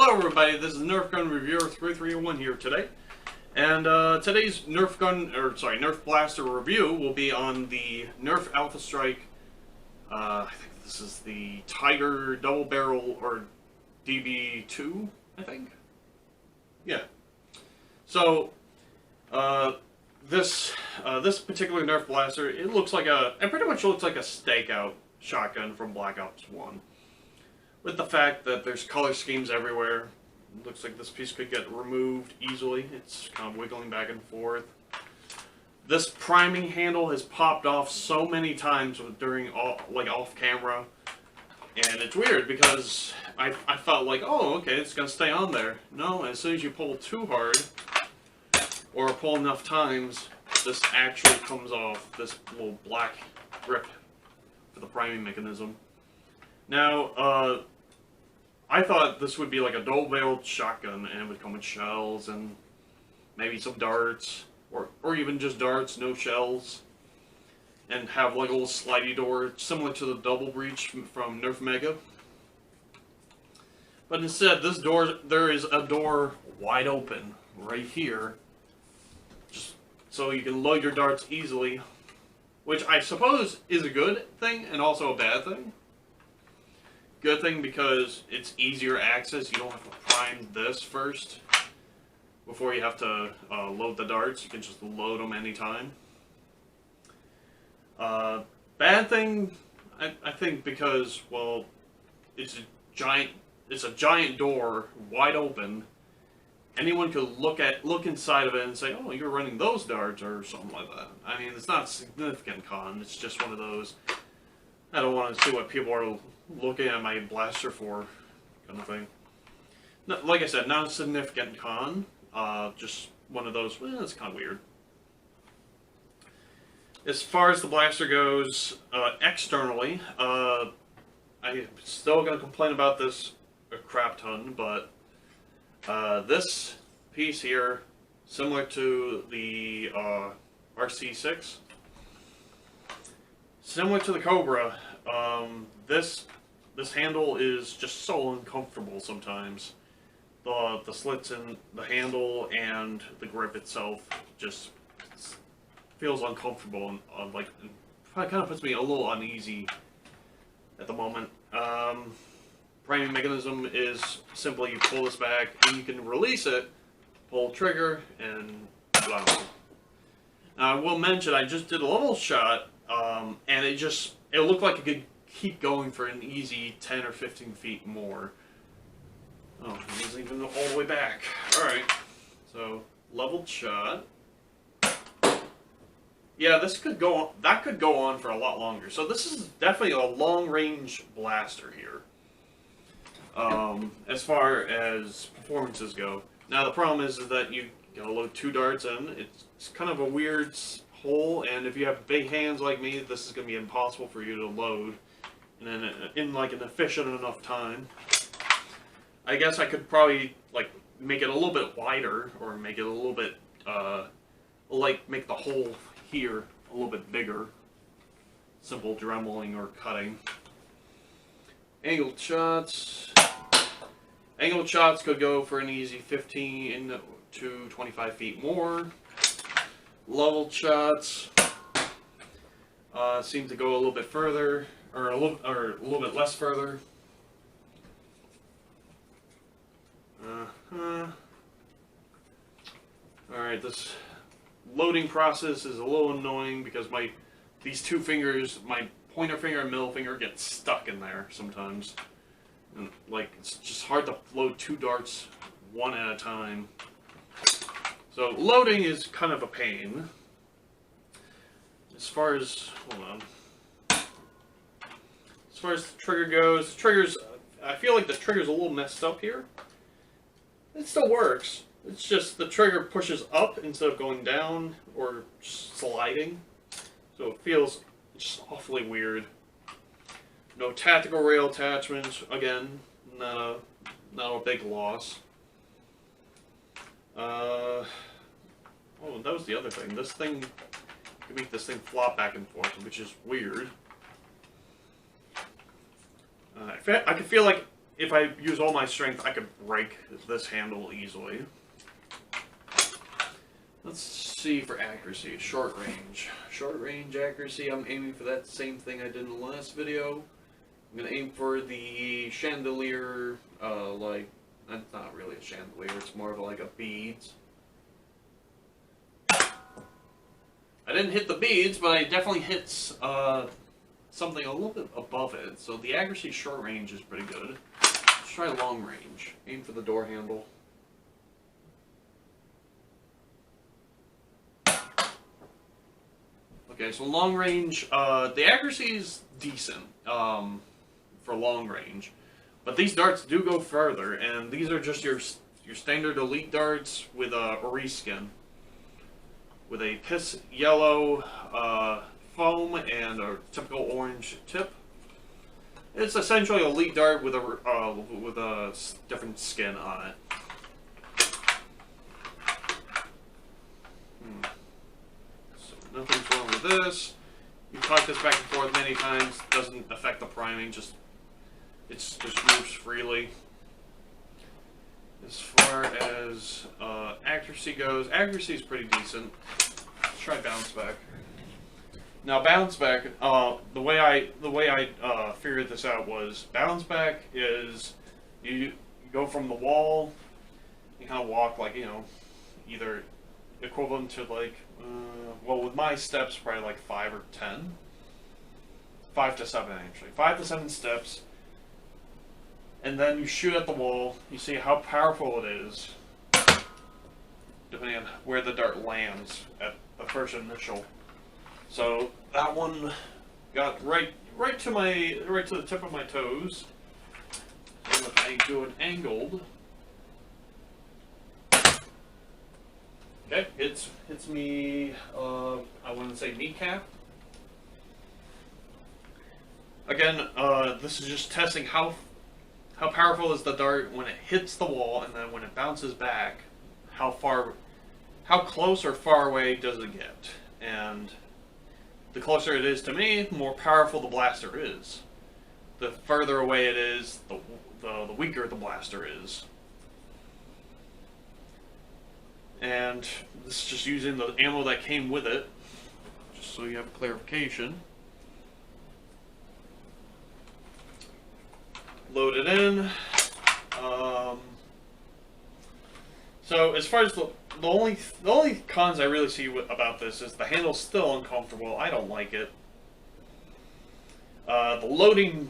Hello everybody, this is Nerf Gun Reviewer 3301 here today. And today's Nerf Blaster review will be on the Nerf Alpha Strike. I think this is the Tiger Double Barrel, or DB-2, I think? Yeah. So, this particular Nerf Blaster, it pretty much looks like a stakeout shotgun from Black Ops 1. With the fact that there's color schemes everywhere. It looks like this piece could get removed easily. It's kind of wiggling back and forth. This priming handle has popped off so many times during off camera, and it's weird because I felt like, oh, okay, it's gonna stay on there. No, as soon as you pull too hard or pull enough times, this actually comes off. This little black grip for the priming mechanism. Now, I thought this would be like a double-barreled shotgun, and it would come with shells and maybe some darts, or even just darts, no shells, and have like a little slidey door similar to the double breach from Nerf Mega. But instead, there is a door wide open right here, just so you can load your darts easily, which I suppose is a good thing and also a bad thing. Good thing because it's easier access. You don't have to prime this first before you have to load the darts. You can just load them anytime. Bad thing, I think, because, well, it's a giant door wide open. Anyone could look inside of it and say, "Oh, you're running those darts," or something like that. I mean, it's not a significant con. It's just one of those, I don't want to see what people are looking at my blaster for, kind of thing. No, like I said, not a significant con, just one of those, well, it's kind of weird. As far as the blaster goes, externally, I'm still going to complain about this a crap ton, but this piece here, similar to the RC6, similar to the Cobra, this handle is just so uncomfortable sometimes. The slits in the handle and the grip itself just feels uncomfortable and it kind of puts me a little uneasy at the moment. Priming mechanism is simply you pull this back and you can release it, pull trigger, and blah. Now I will mention I just did a level shot, and it looked like it could keep going for an easy 10 or 15 feet more. Oh, it isn't even all the way back. Alright, so leveled shot. Yeah, that could go on for a lot longer. So this is definitely a long-range blaster here, as far as performances go. Now the problem is that you gotta load 2 darts in. It's kind of a weird hole, and if you have big hands like me, this is gonna be impossible for you to load in like an efficient enough time. I guess I could probably make it a little bit wider, or make it a little bit make the hole here a little bit bigger. Simple dremeling or cutting. Angled shots. Angled shots could go for an easy 15 to 25 feet more. Leveled shots seem to go a little bit further, or a little bit less further. Alright, this loading process is a little annoying because these 2 fingers, my pointer finger and middle finger, get stuck in there sometimes. And it's just hard to load 2 darts one at a time. So loading is kind of a pain. As far as, hold on. As far as the trigger goes, I feel like the trigger's a little messed up here. It still works. It's just the trigger pushes up instead of going down or sliding. So it feels just awfully weird. No tactical rail attachments. Again, not a big loss. Oh, that was the other thing. This thing can make this thing flop back and forth, which is weird. I can feel like if I use all my strength, I could break this handle easily. Let's see for accuracy. Short range. Short range accuracy, I'm aiming for that same thing I did in the last video. I'm going to aim for the chandelier, like, that's not really a chandelier, it's more of like a beads. I didn't hit the beads, but I definitely hit something a little bit above it. So the accuracy short range is pretty good. Let's try long range. Aim for the door handle. Okay, so long range, the accuracy is decent for long range. But these darts do go further, and these are just your standard elite darts with a reskin. With a piss yellow foam and a typical orange tip. It's essentially a elite dart with a different skin on it. So nothing's wrong with this. You talk this back and forth many times. Doesn't affect the priming. It just moves freely. As far as accuracy goes, accuracy is pretty decent. Let's try bounce back. Now bounce back, the way I figured this out was bounce back is you go from the wall, you kind of walk like, you know, either equivalent to like, well, with my steps probably like 5 or 10, 5 to 7 actually, 5 to 7 steps. And then you shoot at the wall, you see how powerful it is, depending on where the dart lands at the first initial. So that one got right to the tip of my toes. So if I do an angled, okay, hits me. I wouldn't say kneecap. Again, this is just testing how powerful is the dart when it hits the wall, and then when it bounces back, how close or far away does it get? And the closer it is to me, the more powerful the blaster is. The further away it is, the weaker the blaster is. And this is just using the ammo that came with it, just so you have clarification. Load it in. So as far as the only cons I really see about this is the handle's still uncomfortable. I don't like it. The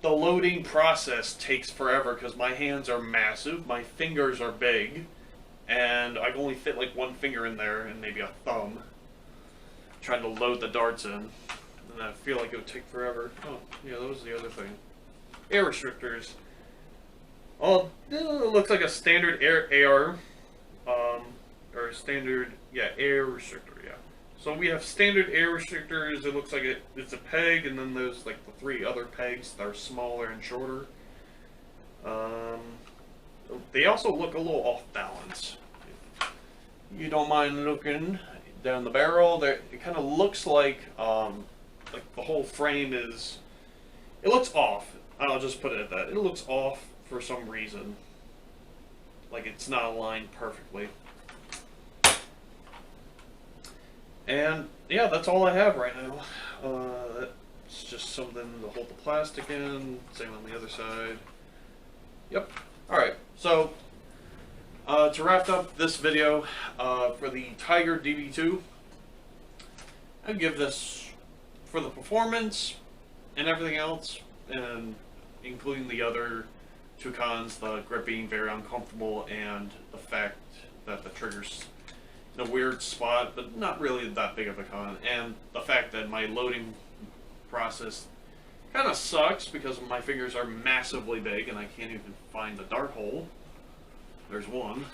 loading process takes forever because my hands are massive, my fingers are big, and I can only fit like one finger in there and maybe a thumb. Trying to load the darts in, and I feel like it would take forever. Oh, yeah, that was the other thing. Air restrictors. Well, it looks like a standard air, or standard, yeah, air restrictor, yeah. So we have standard air restrictors. It looks like it's a peg, and then there's like the 3 other pegs that are smaller and shorter. They also look a little off balance. You don't mind looking down the barrel. It kind of looks like the whole frame is. It looks off. I'll just put it at that. It looks off for some reason. Like it's not aligned perfectly. And yeah, that's all I have right now. It's just something to hold the plastic in. Same on the other side. Yep. Alright, so to wrap up this video for the Tiger DB-2, I'd give this, for the performance and everything else, and including the other 2 cons, the grip being very uncomfortable and the fact that the trigger's in a weird spot, but not really that big of a con, and the fact that my loading process kind of sucks because my fingers are massively big and I can't even find the dart hole. There's one.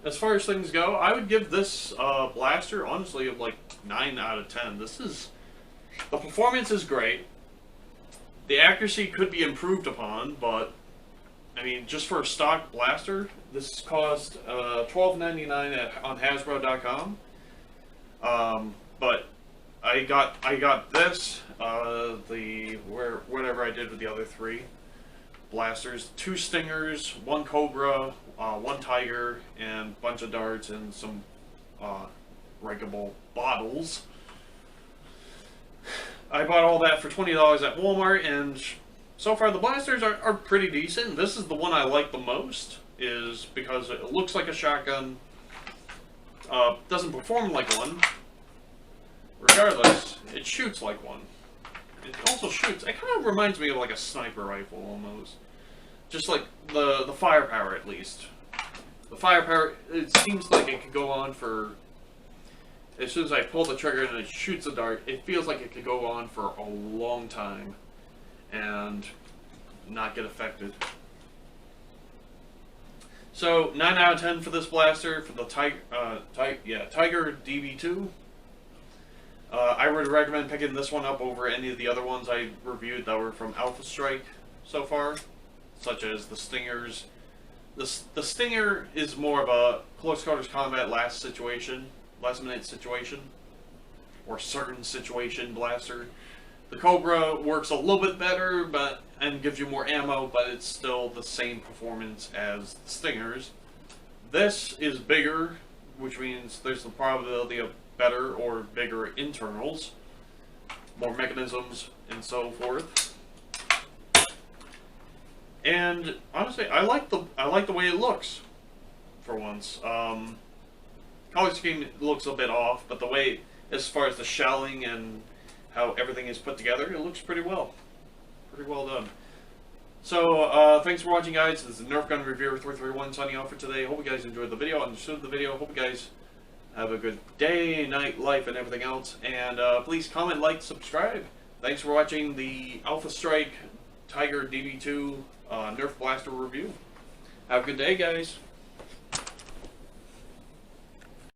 As far as things go, I would give this blaster, honestly, like 9 out of 10. The performance is great. The accuracy could be improved upon, but I mean, just for a stock blaster, this cost $12.99 on Hasbro.com. But I got this, whatever I did with the other 3. blasters. 2 stingers, 1 cobra, 1 tiger, and a bunch of darts and some breakable bottles. I bought all that for $20 at Walmart, and so far the blasters are pretty decent. This is the one I like the most, is because it looks like a shotgun, doesn't perform like one. Regardless, it shoots like one. It also shoots, it kind of reminds me of like a sniper rifle almost. Just like the firepower, at least. The firepower, it seems like it could go on for, as soon as I pull the trigger and it shoots a dart, it feels like it could go on for a long time and not get affected. So 9 out of 10 for this blaster, for the Tiger DB-2. I would recommend picking this one up over any of the other ones I reviewed that were from Alpha Strike so far, such as the Stingers. The Stinger is more of a close quarters combat last minute situation, or certain situation blaster. The Cobra works a little bit better, and gives you more ammo, but it's still the same performance as the Stingers. This is bigger, which means there's the probability of better or bigger internals, more mechanisms, and so forth. And honestly, I like the way it looks. For once, color scheme looks a bit off, but the way, as far as the shelling and how everything is put together, it looks pretty well done. So, thanks for watching, guys. This is Nerf Gun Reviewer 331 signing off for today. Hope you guys enjoyed the video, understood the video. Hope you guys have a good day, night, life, and everything else. And please comment, like, subscribe. Thanks for watching the Alpha Strike Tiger DB-2 Nerf Blaster review. Have a good day, guys.